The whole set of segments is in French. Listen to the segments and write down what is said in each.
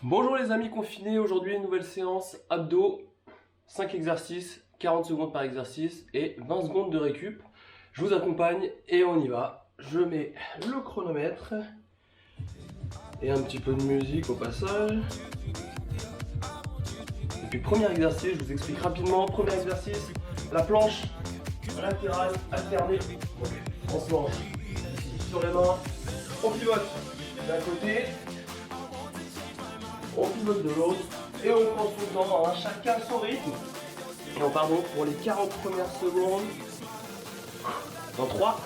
Bonjour les amis confinés, aujourd'hui une nouvelle séance abdos, 5 exercices, 40 secondes par exercice et 20 secondes de récup. Je vous accompagne et on y va. Je mets le chronomètre et un petit peu de musique au passage. Et puis premier exercice, je vous explique rapidement. Premier exercice, la planche latérale alternée. Donc, on se lance ici sur les mains, on pivote d'un côté. On pivote de l'autre et on prend son temps, hein, chacun son rythme. Et on part donc pour les 40 premières secondes. Dans 3,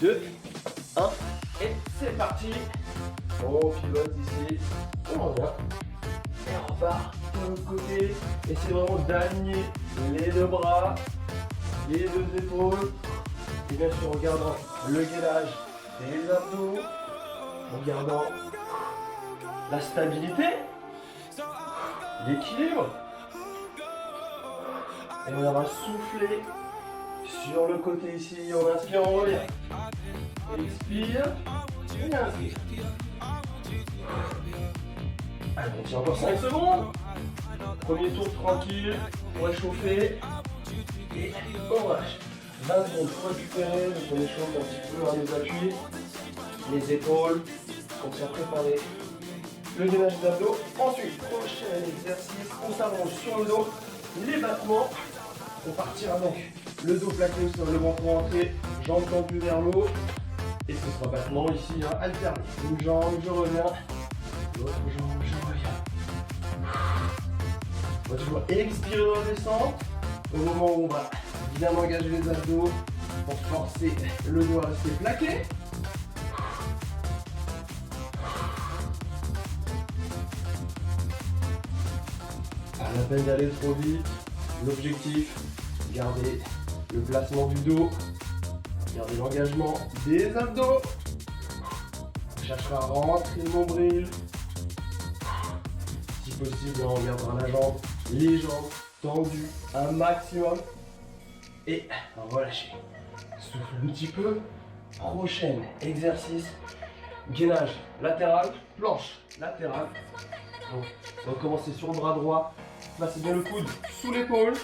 2, 1 et c'est parti. On pivote ici, on revient et on repart de l'autre côté. Et c'est vraiment d'aligner les deux bras, les deux épaules. Et bien sûr en gardant le gainage des abdos, en gardant la stabilité, l'équilibre. Et on va souffler sur le côté ici. On inspire, on revient. Expire. Et inspire. Allez, on tient encore 5 secondes. Premier tour tranquille pour réchauffer. Et on relâche. 20 secondes pour récupérer. Donc on échauffe un petit peu les appuis, les épaules. Comme ça, préparer le gainage des abdos. Ensuite, prochain exercice, on s'allonge sur le dos, les battements. On partira donc le dos plaqué sur le ventre rentré, jambes tendues vers le haut. Et ce sera battement ici, hein, alterné. Une jambe, je reviens. L'autre jambe, je reviens. On va toujours expirer dans la descente. Au moment où on va bien engager les abdos pour forcer le dos à rester plaqué. Pas la peine d'aller trop vite. L'objectif, garder le placement du dos, garder l'engagement des abdos. On cherchera à rentrer le nombril. Si possible, on gardera la jambe, les jambes tendues un maximum. Et relâcher. Souffle un petit peu. Prochain exercice, gainage latéral, planche latérale. Donc, on va commencer sur le bras droit. Placez bien le coude sous l'épaule.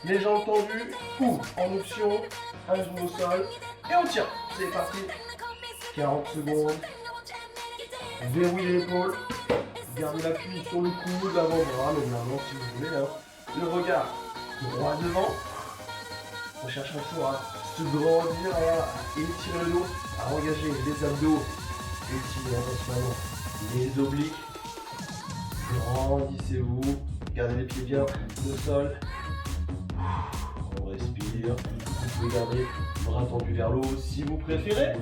Les jambes tendues ou en option, un genou au sol. Et on tient. C'est parti. 40 secondes. Verrouillez l'épaule. Gardez l'appui sur le coude, l'avant-bras, mais vraiment si vous voulez. Hein. Le regard droit devant. On cherche toujours à se grandir, à étirer le dos, à engager les abdos. Étirez attention les obliques. Grandissez-vous. Gardez les pieds bien au sol. On respire. Vous pouvez garder les bras tendus vers le haut si vous préférez.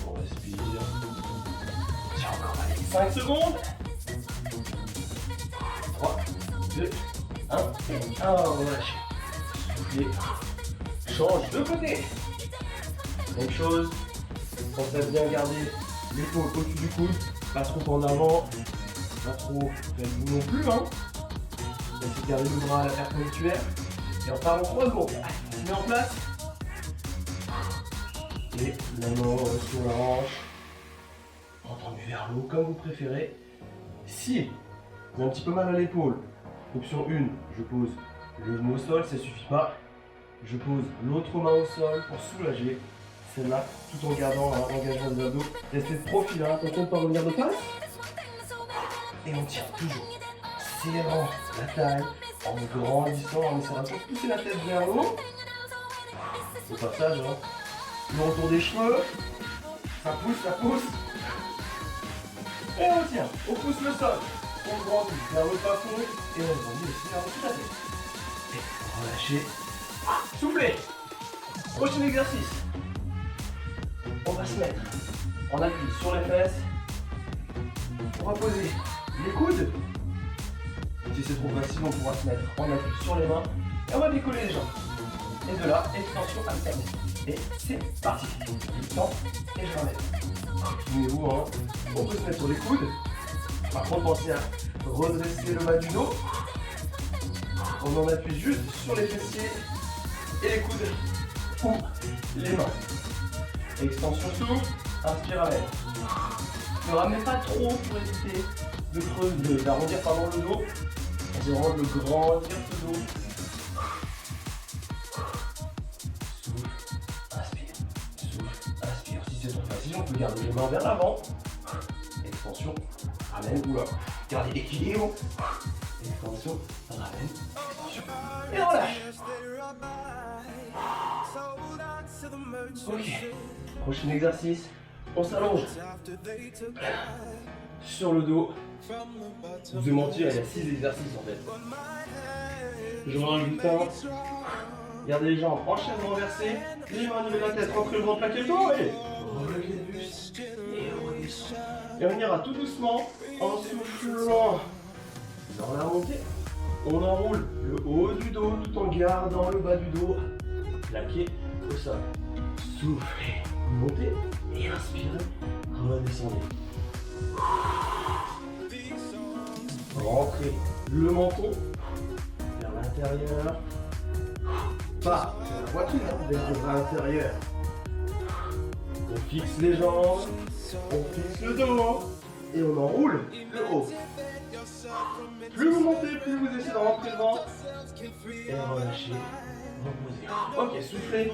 On respire. Tiens encore, allez, 5 secondes. 3, 2, 1. Et relâchez. Soufflez. Change de côté. Même chose. Pensez à bien garder l'épaule au-dessus du coude. Pas trop en avant. Pas trop vous non plus. Hein. Essayez de garder le bras à la perpendiculaire. Et on part en 3 secondes. On se met en place. Et la main sur la hanche. Entendu vers le haut comme vous préférez. Si vous avez un petit peu mal à l'épaule, option 1, je pose le genou au sol, ça suffit pas. Je pose l'autre main au sol pour soulager celle-là, tout en gardant l'engagement des abdos. Restez de profil, hein, attention de ne pas revenir de face. Et on tire toujours. Serrant la taille, en grandissant, en essayant de pousser la tête vers le haut. Au passage, hein, le retour des cheveux, ça pousse, ça pousse. Et on tient, on pousse le sol, on grandit vers le plafond et on grandit aussi vers toute la tête. Et relâchez, soufflez. Prochain exercice. On va se mettre en appui sur les fesses. On va poser les coudes. Si c'est trop facile, on pourra se mettre en appui sur les mains et on va décoller les jambes. Et de là, extension alternée. Et c'est parti. Je tends et je ramène. Souvenez-vous, hein, on peut se mettre sur les coudes. Par contre, pensez à redresser le bas du dos. On en appuie juste sur les fessiers et les coudes ou les mains. Extension souple, inspire avec. Ne ramène pas trop pour éviter d'arrondir le dos. C'est vraiment de grandir ce dos. Souffle, inspire, souffle, inspire. Si c'est trop facile, on peut garder les mains vers l'avant. Extension, ramène, oula. Gardez l'équilibre. Extension, ramène, extension. Et relâche. Ok. Prochain exercice. On s'allonge sur le dos. Je vous ai menti, il y a 6 exercices en fait. Je m'en rajoute un. Gardez les jambes en chaîne renversée. Les mains au niveau de la tête, rentrez le ventre, plaquez le dos et relevez les bustes. Et redescend. Et on ira tout doucement en soufflant. Dans la montée, on enroule le haut du dos tout en gardant le bas du dos plaqué au sol. Soufflez, montez et inspirez, redescendez. Rentrez le menton vers l'intérieur. Pas vers la poitrine, vers l'intérieur. On fixe les jambes, on fixe le dos et on enroule le haut. Plus vous montez, plus vous essayez de rentrer le ventre. Et relâchez, reposez. Ok, soufflez.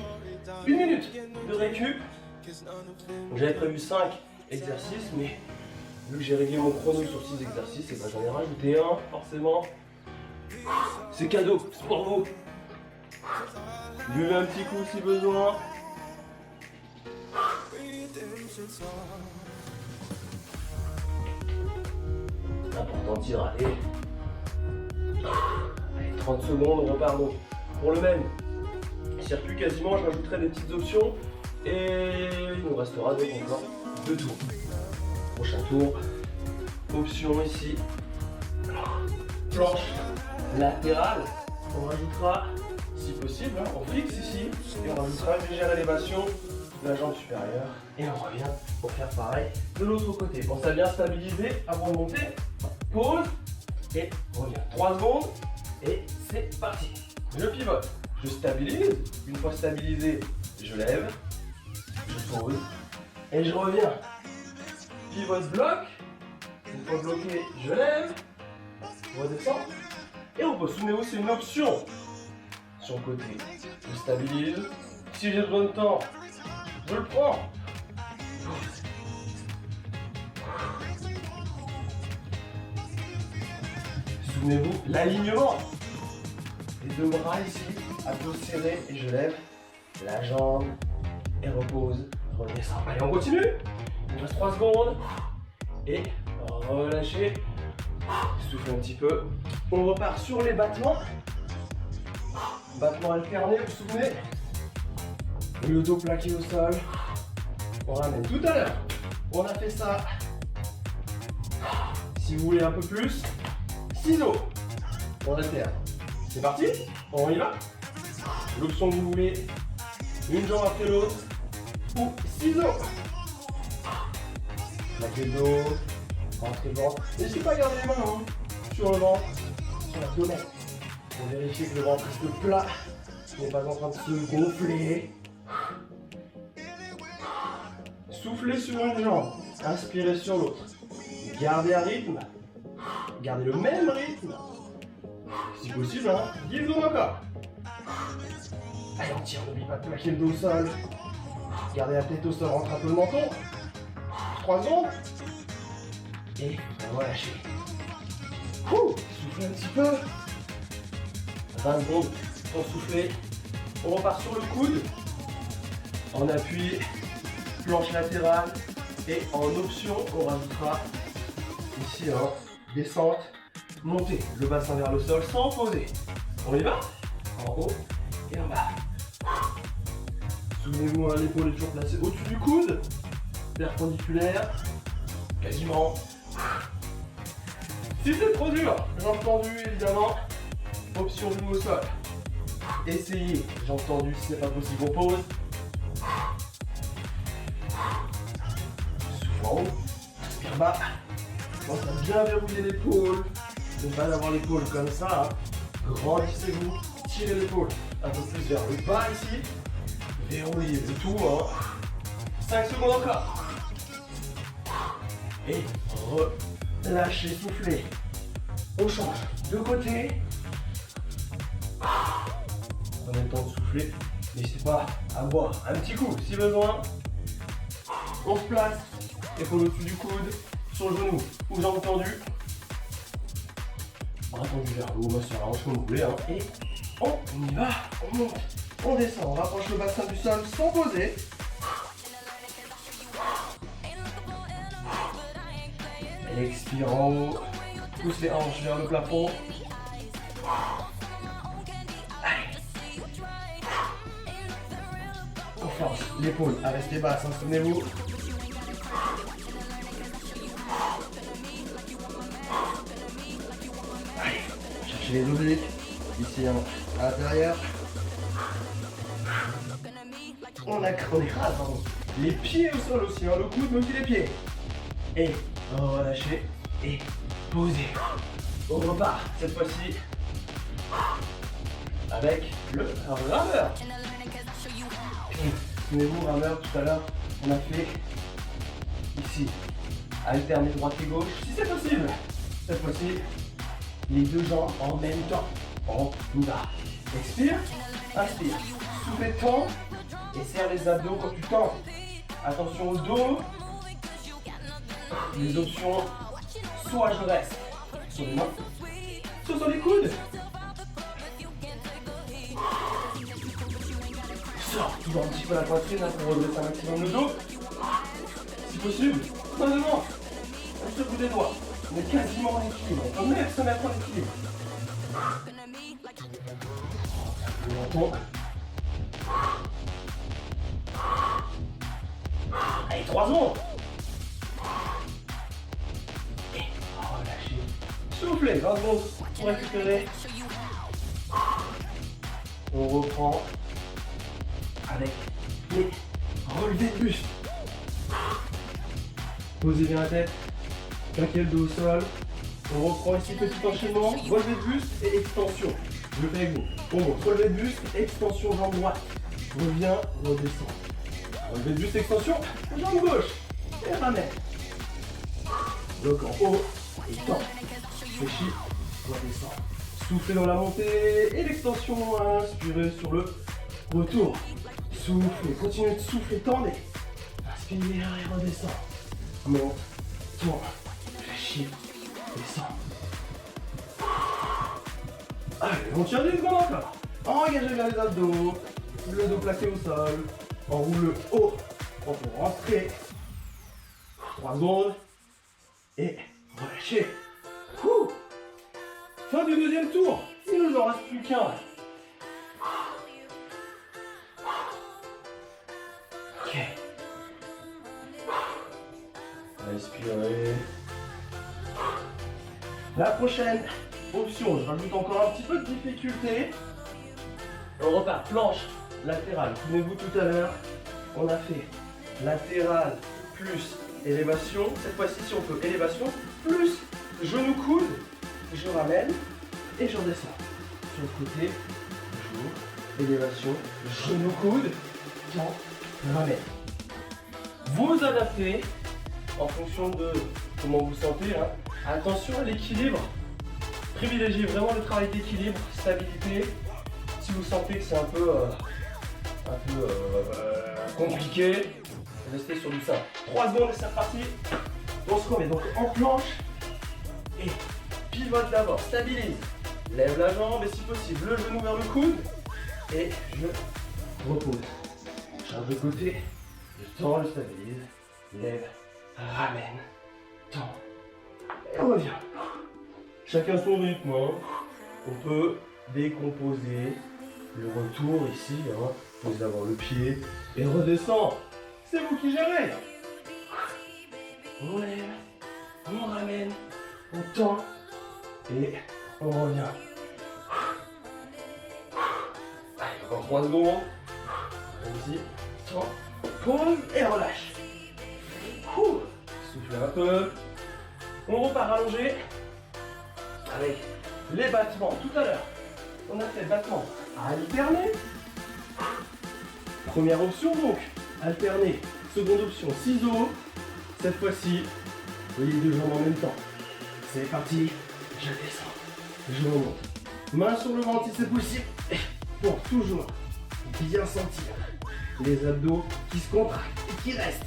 1 minute de récup. J'avais prévu 5 exercices, mais vu que j'ai réglé mon chrono sur 6 exercices, et ben j'en ai rajouté un, forcément. C'est cadeau, c'est pour vous. Buvez un petit coup si besoin. Important de dire, allez, 30 secondes, on repart donc pour le même circuit quasiment. Je rajouterai des petites options et il nous restera donc encore 2 tours. Prochain tour, option ici, planche latérale. On rajoutera, si possible, on fixe ici et on rajoutera une légère élévation de la jambe supérieure et on revient pour faire pareil de l'autre côté. Pensez à bien stabiliser avant de monter. Pause et revient. 3 secondes et c'est parti. Je pivote, je stabilise. Une fois stabilisé, je lève, je pose et je reviens. Pivote, bloc. Une fois bloqué, je lève, je redescends et on pose. Souvenez-vous, c'est une option. Sur le côté, je stabilise. Si j'ai besoin de temps, je le prends. Souvenez-vous, l'alignement. Les 2 bras ici, à dos serré et je lève la jambe et repose, redescend. Allez, on continue. Il nous reste 3 secondes et relâchez. Soufflez un petit peu. On repart sur les battements. Battements alternés, vous vous souvenez? Le dos plaqué au sol. On ramène tout à l'heure. On a fait ça. Si vous voulez un peu plus, ciseaux. On alterne. C'est parti, on y va. L'option que vous voulez, une jambe après l'autre, ou ciseaux. Plaquez le dos, rentrez le ventre. N'hésitez pas à garder les mains sur le ventre, sur l'abdomen, pour vérifier que le ventre reste plat, n'est pas en train de se gonfler. Soufflez sur une jambe, inspirez sur l'autre. Gardez un rythme, gardez le même rythme. Si possible, 10 secondes encore. Allez, on tire, n'oublie pas de plaquer le dos au sol. Gardez la tête au sol, rentre un peu le menton. 3 secondes. Et on va lâcher. Soufflez un petit peu. 20 secondes pour souffler. On repart sur le coude. En appui, planche latérale. Et en option, on rajoutera ici descente, montée. Le bassin vers le sol sans poser. On y va? En haut et en bas. Souvenez-vous, l'épaule est toujours placée au-dessus du coude. Perpendiculaire. Quasiment. Si c'est trop dur, jambes tendues évidemment. Option genou au sol. Essayez, jambes tendues, si c'est pas possible, on pose. Souffle en haut, inspire bas. Pense à bien verrouiller l'épaule. Ne pas avoir l'épaule comme ça. Grandissez-vous, tirez l'épaule un peu plus vers le bas ici. Verrouillez le tout. 5 secondes encore. Et relâchez, soufflez. On change de côté. Prenez le temps de souffler. N'hésitez pas à boire un petit coup si besoin. On se place. Épaule au-dessus du coude. Sur le genou ou jambes tendues. Bras tendus vers le haut, main sur la hanche comme vous voulez. Hein. Et on y va. On monte. On descend. On rapproche le bassin du sol sans poser. Expire en haut. Pousse les hanches vers le plafond. Allez. On force l'épaule à rester basse, hein, souvenez-vous. Allez, cherchez les obliques. Ici, hein, à l'intérieur. On écrase, pardon. Les pieds au sol aussi, hein, le coude, mais aussi les pieds. Et relâchez et posez. On repart cette fois-ci avec le rameur. Souvenez-vous, rameur, tout à l'heure, on a fait ici, alterner droite et gauche, si c'est possible. Cette fois-ci, les deux jambes en même temps. On y va. Expire, inspire. Souffle tend et serre les abdos quand tu tends. Attention au dos. Les options, soit je reste sur les mains, soit sur les coudes. Sors toujours un petit peu la poitrine hein, pour redresser un maximum le dos. Si possible, pas devant. On se bout des doigts. On est quasiment en équilibre. On peut même se mettre en équilibre. Longtemps. Allez, 3 secondes. Et relâchez. Soufflez, 20 secondes pour récupérer. On reprend avec les relevés de buste. Posez bien la tête. Plaquez le dos au sol. On reprend ici petit enchaînement. Relevé de buste et extension. Je le fais avec vous. On monte. Relevé de buste, extension jambe droite. Reviens, redescend. Relevé de buste, extension, jambe gauche. Et ramène. Bloc en haut et tend. Fléchis, redescend. Soufflez dans la montée et l'extension. Inspirez sur le retour. Soufflez, continuez de souffler, tendez. Inspire et redescend. Monte, tourne, fléchis, descend. Allez, on tire 10 secondes encore. Engagez bien les abdos. Le dos plaqué au sol. Enroule le haut. On peut rentrer. 3 secondes. Et relâchez. Fin du deuxième tour. Il nous en reste plus qu'un. Ok. Inspirez. La prochaine option, je rajoute encore un petit peu de difficulté. On repart planche latérale. Souvenez-vous tout à l'heure, on a fait latérale plus élévation. Cette fois-ci, si on peut, élévation plus genou coude. Je ramène et je redescends. Sur le côté, toujours, élévation, genou coude, tend, ramène. Vous adaptez en fonction de comment vous sentez. Hein. Attention à l'équilibre. Privilégiez vraiment le travail d'équilibre, stabilité. Si vous sentez que c'est un peu compliqué, restez sur du ça. 3 secondes et c'est reparti. On se remet donc en planche et pivote d'abord, stabilise. Lève la jambe et si possible le genou vers le coude et je repose. Change de côté, je tends, je stabilise, lève, ramène, tend et revient. Chacun son rythme. Hein. On peut décomposer le retour ici. Hein. Pose d'abord le pied et redescend. C'est vous qui gérez. On lève, on ramène, on tend et on revient. Allez, encore 3 secondes. Ici, tend, pose et relâche. Soufflez un peu. On repart allongé. Avec les battements tout à l'heure, on a fait battement alterné. Première option donc, alterner. Seconde option, ciseaux. Cette fois-ci, les deux jambes en même temps. C'est parti, je descends, je remonte. Main sur le ventre si c'est possible, pour toujours bien sentir les abdos qui se contractent et qui restent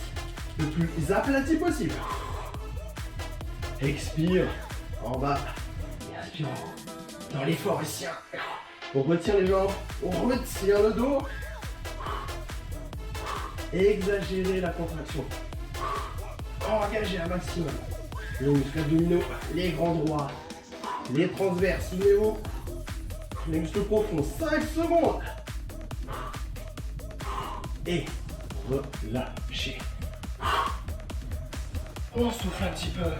le plus aplati possible. Expire en bas et inspire en haut. Dans les forestiens, on retire les jambes, on retire le dos. Exagérer la contraction. Engagez un maximum. Les muscles abdominaux, les grands droits, les transverses, souvenez-vous. Les muscles profonds, 5 secondes. Et relâchez. On souffle un petit peu.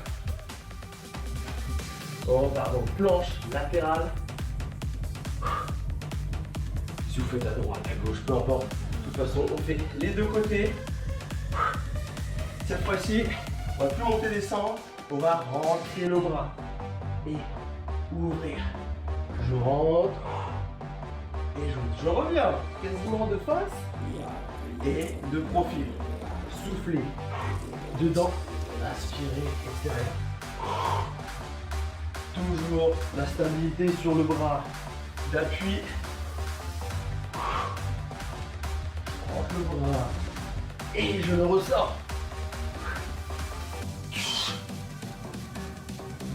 On part donc planche latérale. Si vous faites à droite, à gauche, peu importe. De toute façon, on fait les deux côtés. Cette fois-ci, on va plus monter, descendre. On va rentrer le bras et ouvrir. Je rentre et je reviens quasiment de face et de profil. Soufflez dedans, inspirez, extérieur. Toujours la stabilité sur le bras d'appui. Je rentre le bras et je le ressors.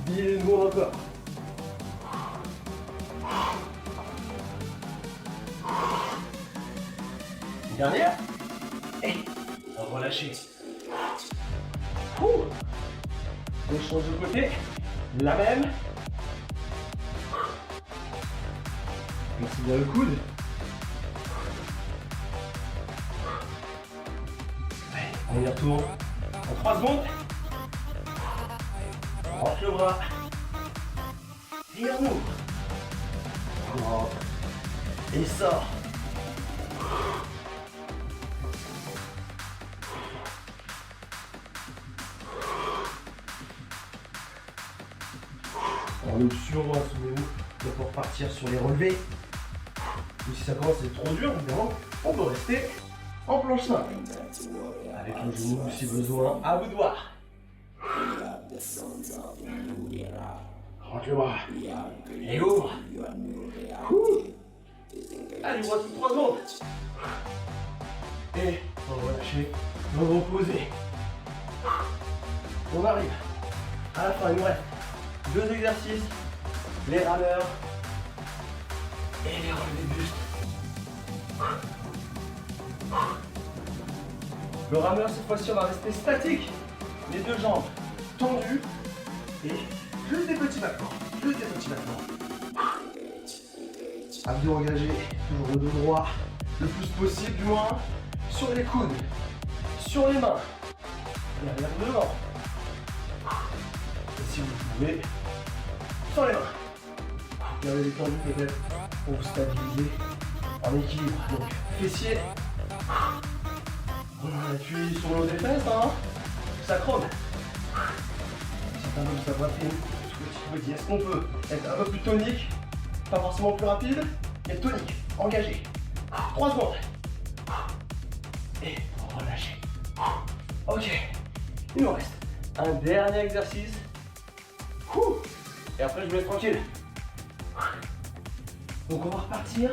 Bien bon encore. Dernière. Et relâchez. On change de côté. La même. Merci bien le coude. Allez, on y retourne. En 3 secondes. On rentre le bras. Et on ouvre. On rentre. Et sort. En option, souvenez-vous, on peut repartir sur les relevés. Ou si ça commence à être trop dur, évidemment, on peut rester en planche simple. Avec le genou si besoin, à vous de voir. Rentre le bras. Et ouvre. Allez, il vous reste 3 secondes. Et on va relâcher, on va reposer. On arrive. À la fin, il nous reste 2 exercices. Les rameurs et les relevés de buste. Le rameur, cette fois-ci, on va rester statique. Les 2 jambes tendues et juste des petits battements. Juste des petits battements. Abdos engagés, toujours le dos droit, le plus possible du moins, sur les coudes, sur les mains, l'arrière devant. Et si vous pouvez, sur les mains. Gardez les tendus peut-être pour vous stabiliser en équilibre. Donc, fessiers. On appuie sur l'eau des fesses, hein. Ça crône. C'est un peu de sa poitrine. Est-ce qu'on peut être un peu plus tonique? Pas forcément plus rapide, mais tonique, engagé. 3 secondes. Et relâchez. Ok. Il nous reste un dernier exercice. Et après, je vous laisse tranquille. Donc, on va repartir.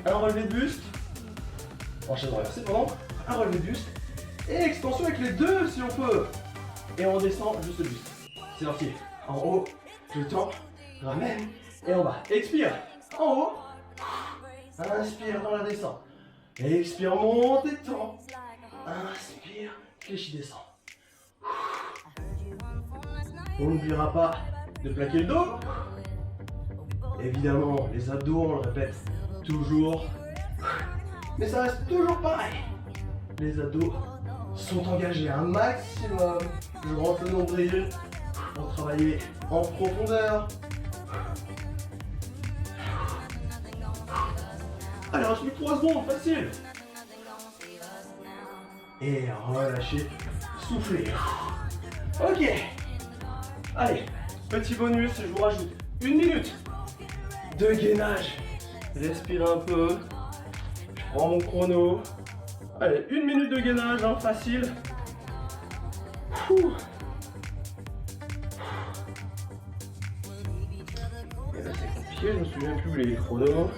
Un relevé de buste. Enchaîne renversé, pardon. Un relevé de buste. Et extension avec les deux si on peut. Et on descend juste le buste. C'est parti. En haut, je tends, ramène. Et en bas. Expire. En haut. Inspire dans la descente. Expire, monte et tend. Inspire, fléchis, descend. On n'oubliera pas de plaquer le dos. Évidemment, les abdos, on le répète toujours. Mais ça reste toujours pareil. Les abdos sont engagés un maximum. Je rentre le nombril pour travailler en profondeur. Allez, on se met 3 secondes, facile. Et relâchez, soufflez. Ok. Allez, petit bonus, je vous rajoute 1 minute de gainage. Respire un peu. Je prends mon chrono. Allez, 1 minute de gainage, hein, facile. Et là c'est compliqué, je me souviens plus où les chronos.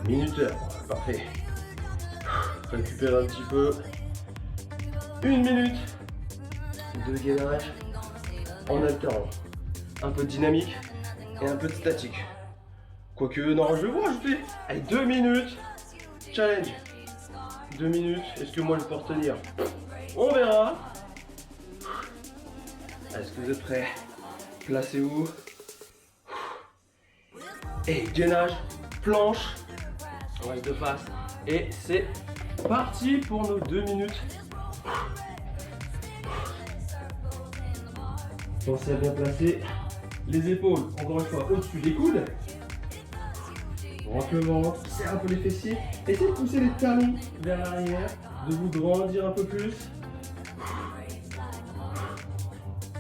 Minuteur, parfait. Récupère un petit peu. 1 minute de gainage en alternant. Un peu de dynamique et un peu de statique. Quoique, non, je vais vous rajouter. Allez, 2 minutes. Challenge. 2 minutes. Est-ce que moi je peux retenir? On verra. Est-ce que vous êtes prêts? Placez-vous. Et gainage, planche. On reste de face. Et c'est parti pour nos 2 minutes. Pensez à bien placer les épaules, encore une fois, au-dessus des coudes. Rentre le ventre, serre un peu les fessiers. Essayez de pousser les talons vers l'arrière, de vous grandir un peu plus.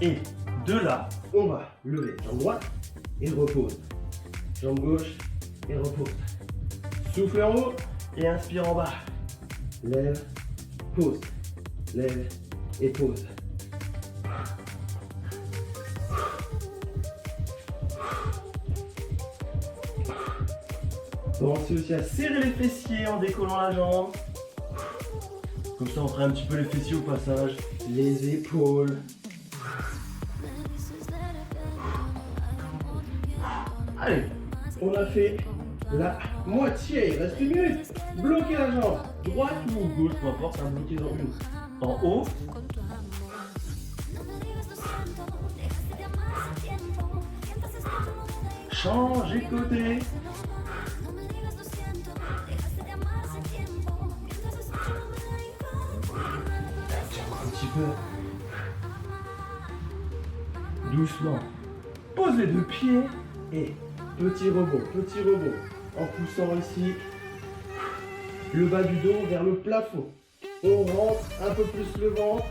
Et de là, on va lever jambe droite et repose. Jambe gauche et repose. Souffle en haut et inspire en bas. Lève, pose. Lève et pose. Pensez aussi à serrer les fessiers en décollant la jambe. Comme ça on ferait un petit peu les fessiers au passage. Les épaules. Allez, on a fait la moitié. Il reste 1 minute. Bloquez la jambe. Droite ou gauche, peu importe, hein, bloquez dans une. En haut. Changez de côté. Un petit peu. Doucement. Pose les 2 pieds et petit rebond, en poussant ici le bas du dos vers le plafond. On rentre un peu plus le ventre.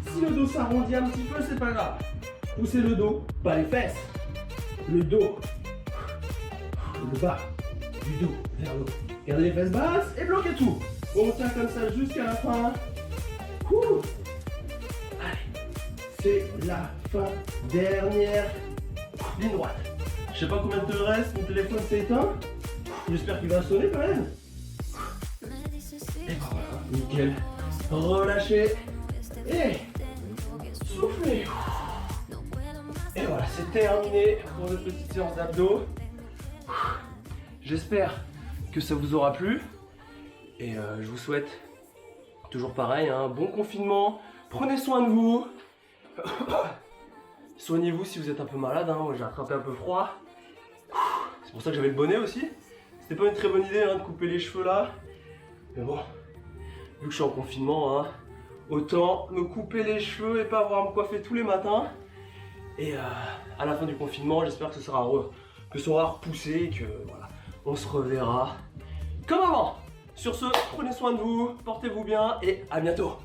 Si le dos s'arrondit un petit peu, c'est pas grave. Poussez le dos, pas les fesses. Le dos, le bas du dos vers le haut. Gardez les fesses basses et bloquez tout. On tient comme ça jusqu'à la fin. Ouh. Allez, c'est la fin. Dernière ligne droite. Je sais pas combien de temps reste, mon téléphone s'est éteint. J'espère qu'il va sonner quand même. Et voilà, nickel. Relâchez. Et soufflez. Et voilà, c'est terminé pour notre petite séance d'abdos. J'espère que ça vous aura plu. Et je vous souhaite, toujours pareil, un bon confinement. Prenez soin de vous. Soignez-vous si vous êtes un peu malade. Moi j'ai attrapé un peu froid. C'est pour ça que j'avais le bonnet aussi. C'était pas une très bonne idée de couper les cheveux là. Mais bon, vu que je suis en confinement, autant me couper les cheveux et pas avoir à me coiffer tous les matins. Et à la fin du confinement, j'espère que ça sera repoussé et que voilà, on se reverra comme avant. Sur ce, prenez soin de vous, portez-vous bien et à bientôt.